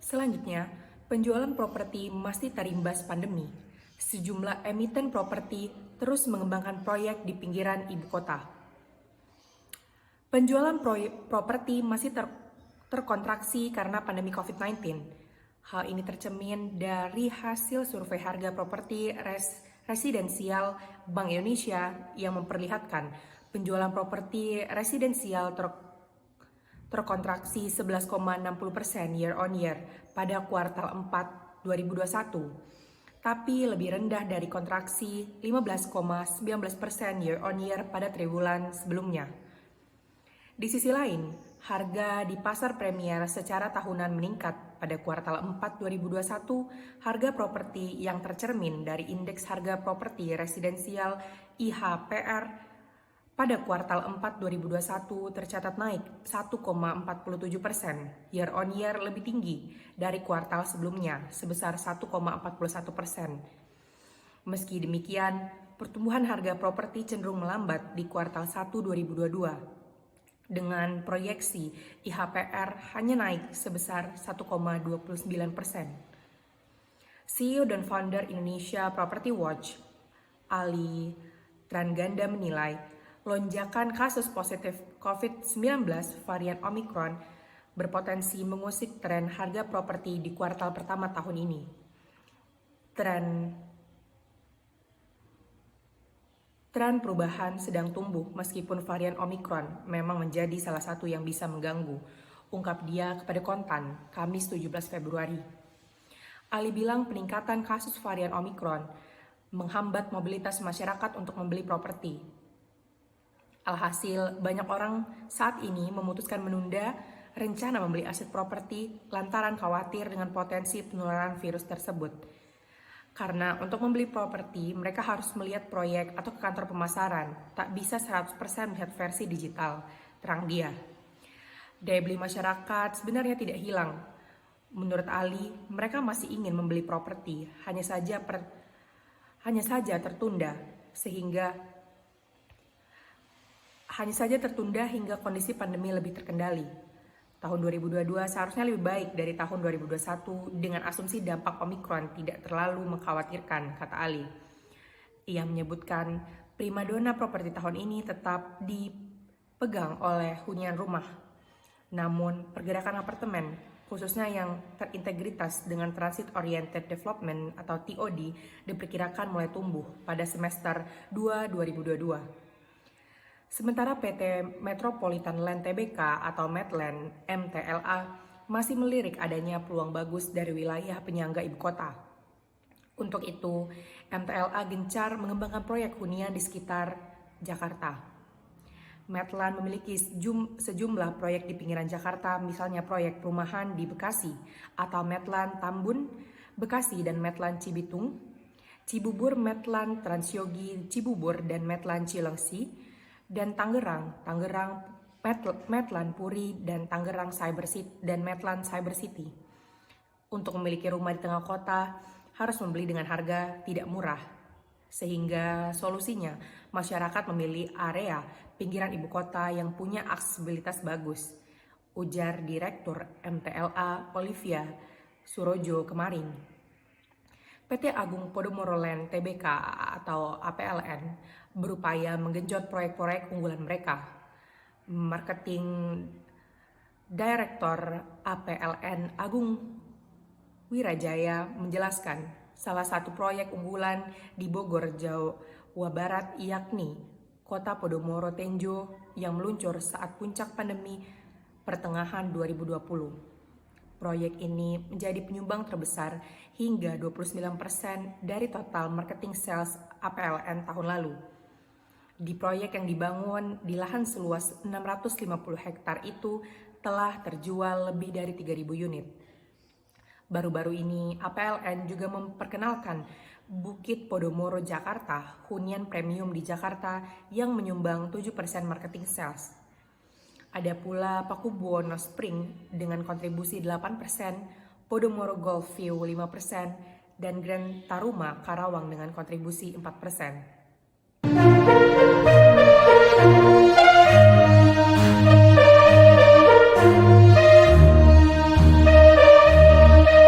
Selanjutnya, penjualan properti masih terimbas pandemi. Sejumlah emiten properti terus mengembangkan proyek di pinggiran ibu kota. Penjualan properti masih terkontraksi karena pandemi COVID-19. Hal ini tercermin dari hasil survei harga properti residensial Bank Indonesia yang memperlihatkan penjualan properti residensial terkontraksi 11,60% year on year pada kuartal 4 2021, tapi lebih rendah dari kontraksi 15,19% year on year pada triwulan sebelumnya. Di sisi lain, harga di pasar premier secara tahunan meningkat pada kuartal 4 2021. Harga properti yang tercermin dari indeks harga properti residensial IHPR pada kuartal 4 2021 tercatat naik 1,47%, year on year lebih tinggi dari kuartal sebelumnya sebesar 1,41%. Meski demikian, pertumbuhan harga properti cenderung melambat di kuartal 1 2022 dengan proyeksi IHPR hanya naik sebesar 1,29%. CEO dan founder Indonesia Property Watch, Ali Trangganda menilai, lonjakan kasus positif COVID-19 varian Omicron berpotensi mengusik tren harga properti di kuartal pertama tahun ini. Tren perubahan sedang tumbuh meskipun varian Omicron memang menjadi salah satu yang bisa mengganggu, ungkap dia kepada Kontan, Kamis 17 Februari. Ali bilang peningkatan kasus varian Omicron menghambat mobilitas masyarakat untuk membeli properti. Alhasil, banyak orang saat ini memutuskan menunda rencana membeli aset properti lantaran khawatir dengan potensi penularan virus tersebut. Karena untuk membeli properti, mereka harus melihat proyek atau ke kantor pemasaran, tak bisa 100% melihat versi digital, terang dia. Daya beli masyarakat sebenarnya tidak hilang. Menurut Ali, mereka masih ingin membeli properti, hanya saja tertunda hingga kondisi pandemi lebih terkendali. Tahun 2022 seharusnya lebih baik dari tahun 2021 dengan asumsi dampak Omicron tidak terlalu mengkhawatirkan, kata Ali. Ia menyebutkan primadona properti tahun ini tetap dipegang oleh hunian rumah. Namun pergerakan apartemen, khususnya yang terintegritas dengan Transit Oriented Development atau TOD, diperkirakan mulai tumbuh pada semester 2 2022. Sementara PT Metropolitan Land Tbk atau Medland (MTLA) masih melirik adanya peluang bagus dari wilayah penyangga ibu kota. Untuk itu, MTLA gencar mengembangkan proyek hunian di sekitar Jakarta. Medland memiliki sejumlah proyek di pinggiran Jakarta, misalnya proyek perumahan di Bekasi atau Medland Tambun, Bekasi dan Medland Cibitung, Cibubur Medland Transyogi Cibubur dan Medland Cilengsi, dan Tangerang Medland Puri dan Tangerang Cyber City dan Medland Cyber City. Untuk memiliki rumah di tengah kota harus membeli dengan harga tidak murah, sehingga solusinya masyarakat memilih area pinggiran ibu kota yang punya aksesibilitas bagus, ujar Direktur MTLA Olivia Surojo kemarin. PT Agung Podomoro Land Tbk atau APLN berupaya menggenjot proyek-proyek unggulan mereka. Marketing Direktur APLN Agung Wirajaya menjelaskan salah satu proyek unggulan di Bogor, Jawa Barat yakni Kota Podomoro Tenjo yang meluncur saat puncak pandemi pertengahan 2020. Proyek ini menjadi penyumbang terbesar hingga 29% dari total marketing sales APLN tahun lalu. Di proyek yang dibangun di lahan seluas 650 hektar itu telah terjual lebih dari 3.000 unit. Baru-baru ini APLN juga memperkenalkan Bukit Podomoro Jakarta, hunian premium di Jakarta yang menyumbang 7% marketing sales. Ada pula Pakubuwono Spring dengan kontribusi 8%, Podomoro Golf View 5%, dan Grand Taruma Karawang dengan kontribusi 4%.